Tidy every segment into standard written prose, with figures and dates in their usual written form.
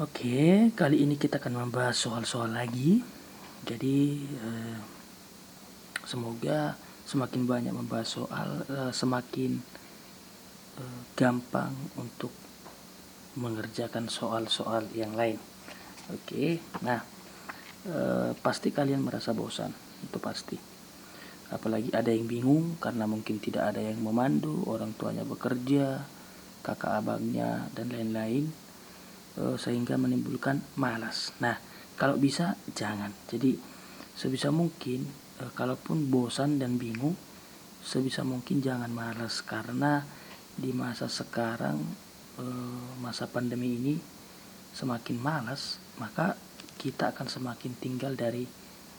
Oke, kali ini kita akan membahas soal-soal lagi. Jadi semoga semakin banyak membahas soal, semakin gampang untuk mengerjakan soal-soal yang lain. Oke, nah pasti kalian merasa bosan, itu pasti. Apalagi ada yang bingung karena mungkin tidak ada yang memandu, orang tuanya bekerja, kakak abangnya, dan lain-lain. Sehingga menimbulkan malas. Nah, kalau bisa jangan. Jadi sebisa mungkin kalaupun bosan dan bingung, sebisa mungkin jangan malas, karena di masa sekarang, masa pandemi ini, semakin malas maka kita akan semakin tinggal dari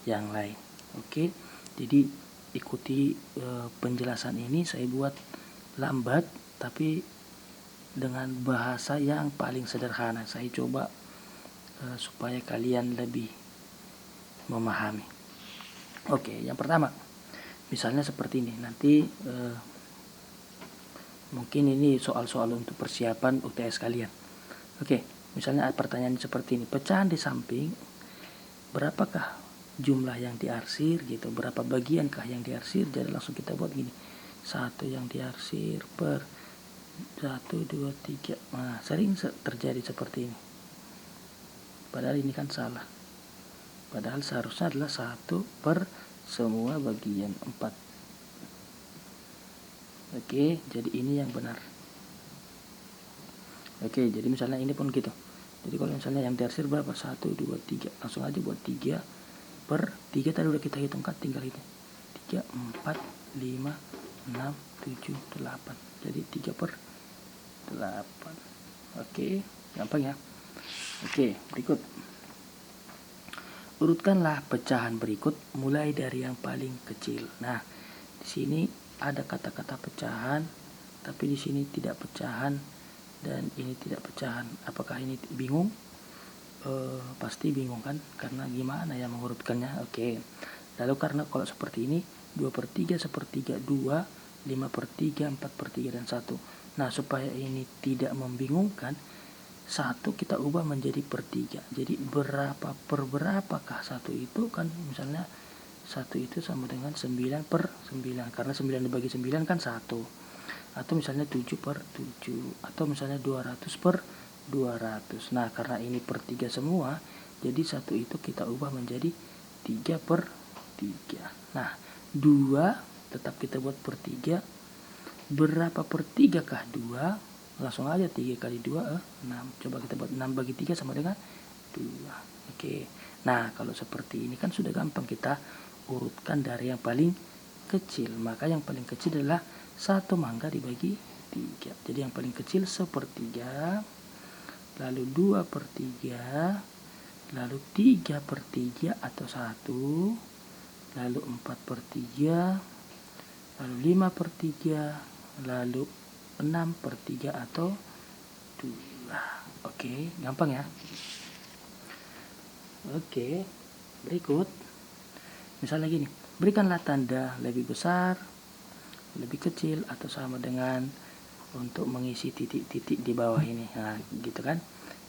yang lain. Oke, jadi ikuti penjelasan ini. Saya buat lambat tapi dengan bahasa yang paling sederhana. Saya coba supaya kalian lebih memahami. Oke, yang pertama, misalnya seperti ini. Nanti mungkin ini soal-soal untuk persiapan UTS kalian. Oke, misalnya pertanyaan seperti ini. Pecahan di samping, berapakah jumlah yang diarsir gitu, berapa bagiankah yang diarsir. Jadi langsung kita buat gini, 1 yang diarsir per 1, 2, 3. Nah, sering terjadi seperti ini. Padahal ini kan salah. Padahal seharusnya adalah 1 per semua bagian 4. Oke, jadi ini yang benar. Oke, jadi misalnya ini pun gitu. Jadi kalau misalnya yang diarsir berapa? 1, 2, 3. Langsung aja buat 3 per 3 tadi udah kita hitungkan, tinggal ini. 3, 4, 5, 6, 7, 8. Jadi 3 per 8. Oke, gampang ya. Oke, berikut. Urutkanlah pecahan berikut mulai dari yang paling kecil. Nah, di sini ada kata-kata pecahan, tapi di sini tidak pecahan dan ini tidak pecahan. Apakah ini bingung? Pasti bingung kan? Karena gimana ya mengurutkannya? Oke. Lalu karena kalau seperti ini 2 per 3, 1/3, 2, 5 per 3, 4 per 3, dan 1. Nah, supaya ini tidak membingungkan, 1 kita ubah menjadi per 3. Jadi berapa per berapakah 1 itu kan, misalnya 1 itu sama dengan 9 per 9. Karena 9 dibagi 9 kan 1. Atau misalnya 7 per 7. Atau misalnya 200 per 200. Nah, karena ini per 3 semua, jadi 1 itu kita ubah menjadi 3 per 3. Nah, 2 tetap kita buat per 3. Berapa per 3 kah 2? Langsung aja 3 kali 2 6. Coba kita buat 6 bagi 3 sama dengan 2. Oke. Nah, kalau seperti ini kan sudah gampang, kita urutkan dari yang paling kecil. Maka yang paling kecil adalah 1 mangga dibagi 3. Jadi yang paling kecil 1/3, lalu 2 per 3, lalu 3 per 3 atau 1, lalu 4 per 3, lalu 5 per 3, lalu 6 per 3 atau 2. Oke, gampang ya. Oke, berikut. Misalnya gini, berikanlah tanda lebih besar, lebih kecil, atau sama dengan untuk mengisi titik-titik di bawah ini. Nah, gitu kan.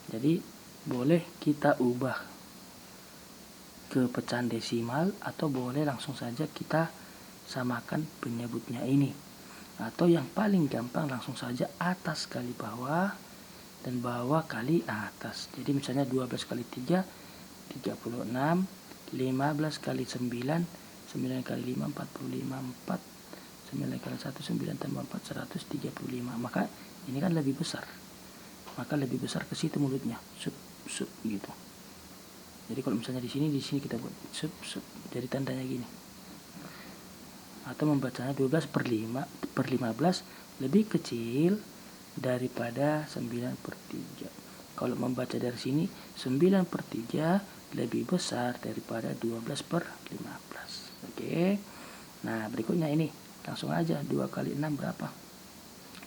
Jadi boleh kita ubah ke pecahan desimal, atau boleh langsung saja kita samakan penyebutnya ini. Atau yang paling gampang langsung saja atas kali bawah dan bawah kali atas. Jadi misalnya 12 kali 3 36, 15 kali 9 9 kali 5 45, 4 9 kali 1 9 tambah 4 135. Maka ini kan lebih besar. Maka lebih besar ke situ mulutnya. Sup sup gitu. Jadi kalau misalnya di sini kita buat sup sup. Jadi tandanya gini. Atau membacanya 12 per 5 per 15 lebih kecil daripada 9 per 3. Kalau membaca dari sini 9 per 3 lebih besar daripada 12 per 15. Oke. Nah, berikutnya ini. Langsung aja, 2 kali 6 berapa?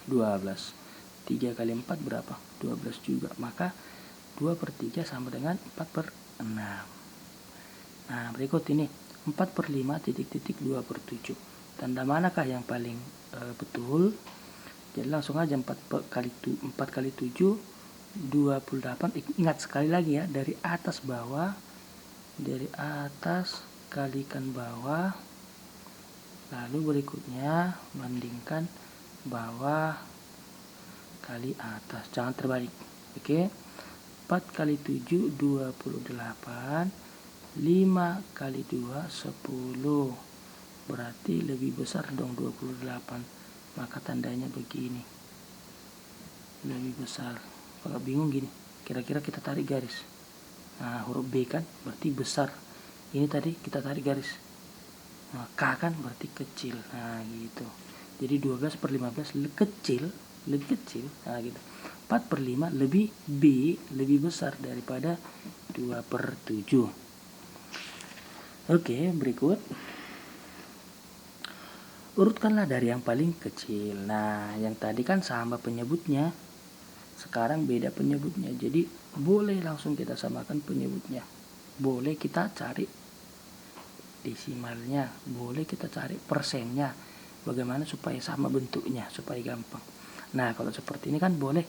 12. 3 kali 4 berapa? 12 juga. Maka 2 per 3 sama dengan 4 per 6. Nah, berikut ini. 4 per 5 titik-titik 2 per 7. Tanda manakah yang paling betul? Jadi langsung aja 4 kali 7 28. Ingat sekali lagi ya, dari atas bawah, dari atas kalikan bawah, lalu berikutnya bandingkan bawah kali atas, jangan terbalik. Oke, 4 kali 7 28, 5 kali 2 10, berarti lebih besar dong 28, maka tandanya begini, lebih besar. Kalau bingung gini, kira-kira kita tarik garis. Nah, huruf B kan berarti besar, ini tadi kita tarik garis. Nah, K kan berarti kecil. Nah gitu, jadi 12 per 15 lebih kecil. Nah gitu, 4 per 5 lebih B, lebih besar daripada 2 per 7. Oke, berikut urutkanlah dari yang paling kecil. Nah, yang tadi kan sama penyebutnya, sekarang beda penyebutnya, jadi boleh langsung kita samakan penyebutnya, boleh kita cari desimalnya, boleh kita cari persennya, bagaimana supaya sama bentuknya, supaya gampang. Nah, kalau seperti ini kan boleh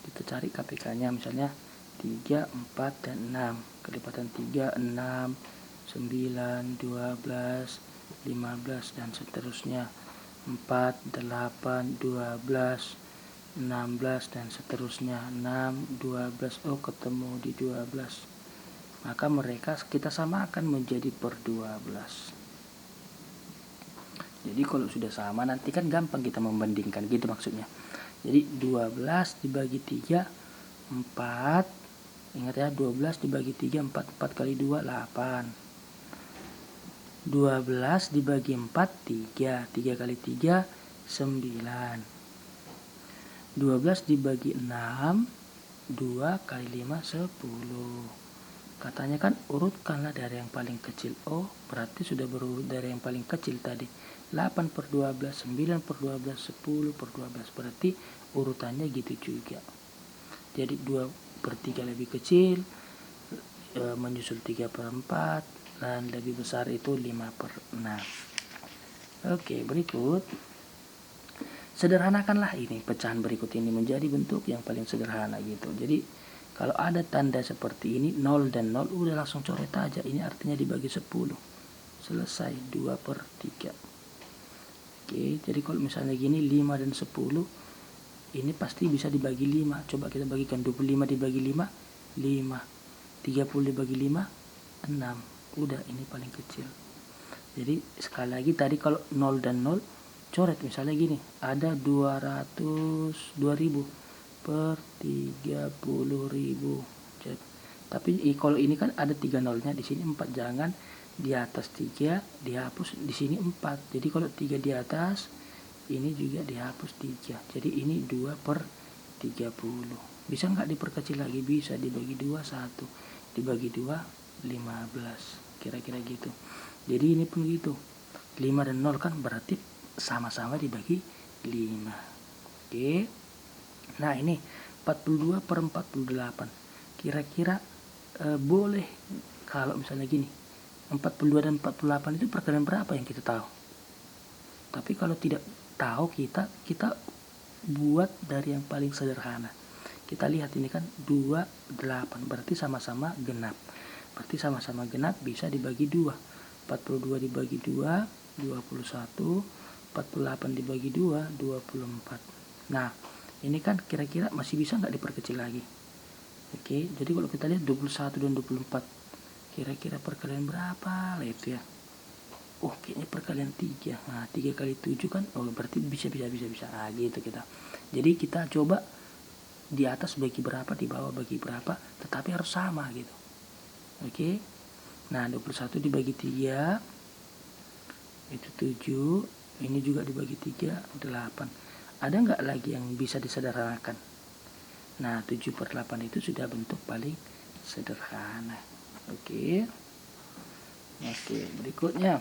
kita cari KPK-nya, misalnya 3, 4, dan 6, kelipatan 3, 6, 9, 12, 15, dan seterusnya, 4, 8, 12, 16, dan seterusnya, 6, 12, oh ketemu di 12, maka mereka kita samakan menjadi per 12. Jadi kalau sudah sama nanti kan gampang kita membandingkan, gitu maksudnya. Jadi 12 dibagi 3 4, ingat ya, 12 dibagi 3 4, 4 kali 2 8, 12 dibagi 4 3, 3 kali 3 9, 12 dibagi 6 2 kali 5 10. Katanya kan urutkanlah dari yang paling kecil. Oh, berarti sudah berurut dari yang paling kecil tadi. 8 per 12, 9 per 12, 10 per 12. Berarti urutannya gitu juga. Jadi 2 per 3 lebih kecil, menyusul 3 per 4, dan lebih besar itu 5 per 6. Oke, berikut. Sederhanakanlah ini, pecahan berikut ini menjadi bentuk yang paling sederhana gitu. Jadi kalau ada tanda seperti ini 0 dan 0, udah langsung coret aja, ini artinya dibagi 10, selesai, 2 per 3. Oke, jadi kalau misalnya gini 5 dan 10, ini pasti bisa dibagi 5. Coba kita bagikan, 25 dibagi 5 5, 30 dibagi 5 6, udah, ini paling kecil. Jadi sekali lagi tadi kalau 0 dan 0 coret, misalnya gini, ada 2000 per 30.000. Tapi kalau ini kan ada 3 nolnya di sini 4, jangan di atas 3 dihapus, di sini 4. Jadi kalau 3 di atas, ini juga dihapus 3. Jadi ini 2 per 30. Bisa nggak diperkecil lagi? Bisa, dibagi 2 1, dibagi 2 15, kira-kira gitu. Jadi ini pun gitu, 5 dan 0 kan berarti sama-sama dibagi 5. Oke. Nah, ini 42 per 48. Kira-kira boleh kalau misalnya gini, 42 dan 48 itu perkalian berapa yang kita tahu? Tapi kalau tidak tahu, kita buat dari yang paling sederhana. Kita lihat ini kan 28, berarti sama-sama genap. Berarti sama-sama genap bisa dibagi 2. 42 dibagi 2 21, 48 dibagi 2 24. Nah, ini kan kira-kira masih bisa nggak diperkecil lagi? Oke, jadi kalau kita lihat 21 dan 24, kira-kira perkalian berapa lah itu ya? Oh, kayaknya perkalian 3. Nah, 3 kali 7 kan, oh berarti bisa. Nah, gitu kita. Jadi kita coba di atas bagi berapa, di bawah bagi berapa, tetapi harus sama gitu. Oke. Nah, 21 dibagi 3 itu 7. Ini juga dibagi 3 8. Ada nggak lagi yang bisa disederhanakan? Nah, 7 per 8 itu sudah bentuk paling sederhana. Oke, berikutnya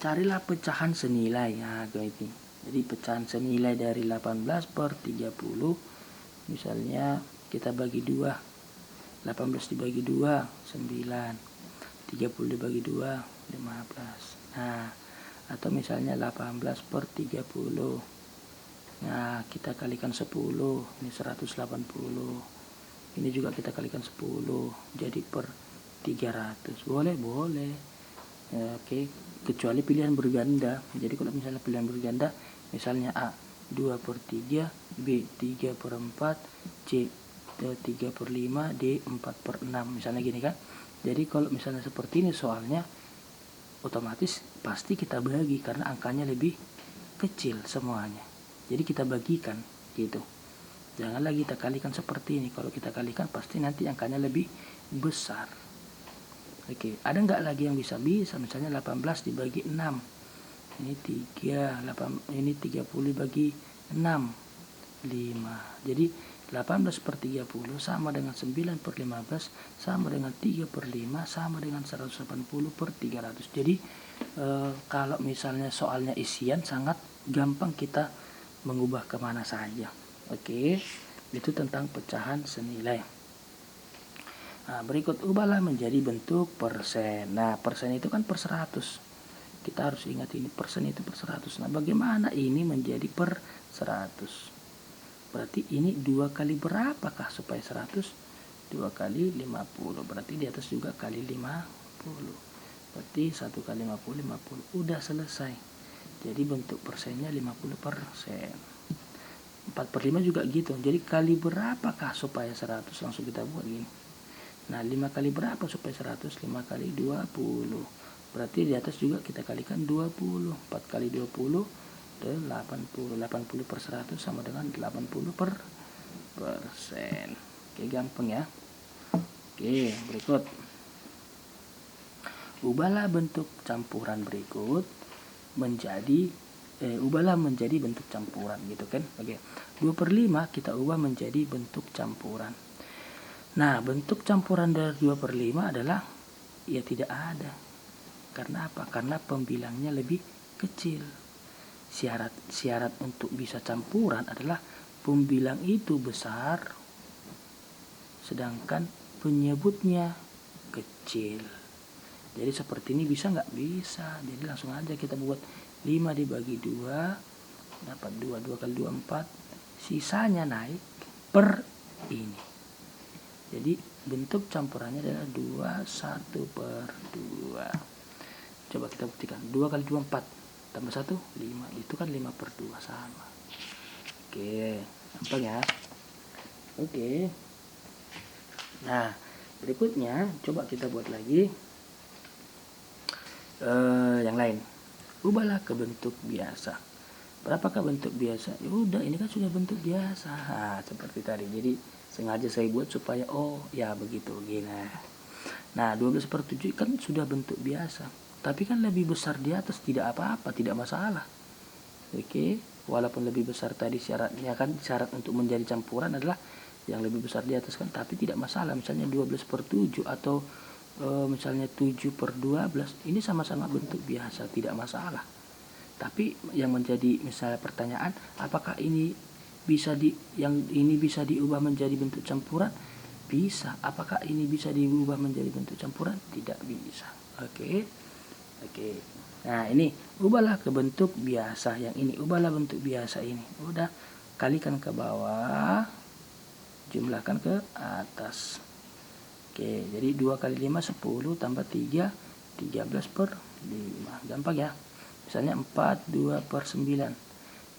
carilah pecahan senilai. Nah, ini jadi pecahan senilai dari 18 per 30. Misalnya kita bagi 2, 18 dibagi 2 9, 30 dibagi 2 15. Nah, atau misalnya 18 per 30, Nah, kita kalikan 10, ini 180. Ini juga kita kalikan 10, jadi per 300. Boleh. Oke, kecuali pilihan berganda. Jadi kalau misalnya pilihan berganda, misalnya A 2/3, B 3/4, C 3/5, D 4/6, misalnya gini kan. Jadi kalau misalnya seperti ini soalnya, otomatis pasti kita bagi karena angkanya lebih kecil semuanya. Jadi kita bagikan gitu. Jangan lagi kita kalikan seperti ini. Kalau kita kalikan pasti nanti angkanya lebih besar. Oke, ada nggak lagi yang bisa? Misalnya 18 dibagi 6. Ini 3, ini 30 dibagi 6, 5. Jadi 18/30 sama dengan 9/15 sama dengan 3/5 sama dengan 180/300. Jadi kalau misalnya soalnya isian sangat gampang kita mengubah kemana saja. Oke, itu tentang pecahan senilai. Nah, berikut ubahlah menjadi bentuk persen. Nah, persen itu kan per 100. Kita harus ingat ini, persen itu per 100. Nah, bagaimana ini menjadi per 100? Berarti ini 2 kali berapakah supaya 100? 2 kali 50. Berarti di atas juga kali 50. Berarti 1 kali 50, 50. Udah selesai. Jadi bentuk persennya 50%. 4/5 juga gitu. Jadi kali berapakah supaya 100? Langsung kita buat gini. Nah, 5 kali berapa supaya 100? 5 kali 20. Berarti di atas juga kita kalikan 20. 4 kali 20 80. 80/100 sama dengan 80%. Oke, gampang ya. Oke, berikut. Ubahlah bentuk campuran berikut menjadi ubahlah menjadi bentuk campuran gitu kan. Oke. 2/5 kita ubah menjadi bentuk campuran. Nah, bentuk campuran dari 2/5 adalah ya tidak ada. Karena apa? Karena pembilangnya lebih kecil. Syarat untuk bisa campuran adalah pembilang itu besar, sedangkan penyebutnya kecil. Jadi seperti ini bisa nggak? Bisa. Jadi langsung aja kita buat 5 dibagi 2, dapat 2. 2 kali 2, 4. Sisanya naik per ini. Jadi bentuk campurannya adalah 21/2. Coba kita buktikan. 2 kali 2, 4. Tambah 1, 5. Itu kan 5/2 sama. Oke, gampang ya. Oke. Nah, berikutnya coba kita buat lagi yang lain. Ubahlah ke bentuk biasa. Berapakah bentuk biasa? Ya udah, ini kan sudah bentuk biasa. Nah, seperti tadi. Jadi sengaja saya buat supaya ya begitu gini. Nah, 12/7 kan sudah bentuk biasa, tapi kan lebih besar di atas, tidak apa-apa, tidak masalah. Oke, walaupun lebih besar tadi syaratnya kan, syarat untuk menjadi campuran adalah yang lebih besar di atas kan, tapi tidak masalah. Misalnya 12/7 atau misalnya 7/12, ini sama-sama bentuk biasa, tidak masalah. Tapi yang menjadi misalnya pertanyaan, apakah ini yang ini bisa diubah menjadi bentuk campuran? Bisa. Apakah ini bisa diubah menjadi bentuk campuran? Tidak bisa. Oke. Nah, ini ubahlah ke bentuk biasa. Yang ini ubahlah bentuk biasa ini. Udah, kalikan ke bawah, jumlahkan ke atas. Oke, jadi 2 kali 5 10 tambah 3 13/5. Gampang ya. Misalnya 4 2/9.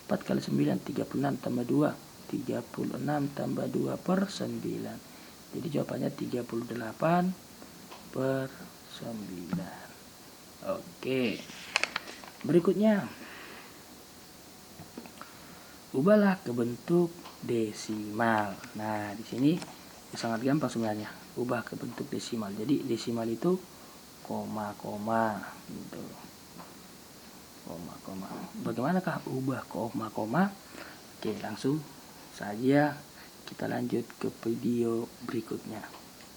4 kali 9 36 tambah 2 36 tambah 2/9. Jadi jawabannya 38/9. Oke. Berikutnya, ubahlah ke bentuk desimal. Nah, di sini sangat gampang sebenarnya. Ubah ke bentuk desimal. Jadi desimal itu koma-koma gitu. Koma-koma. Bagaimanakah ubah koma-koma? Oke, langsung saja kita lanjut ke video berikutnya.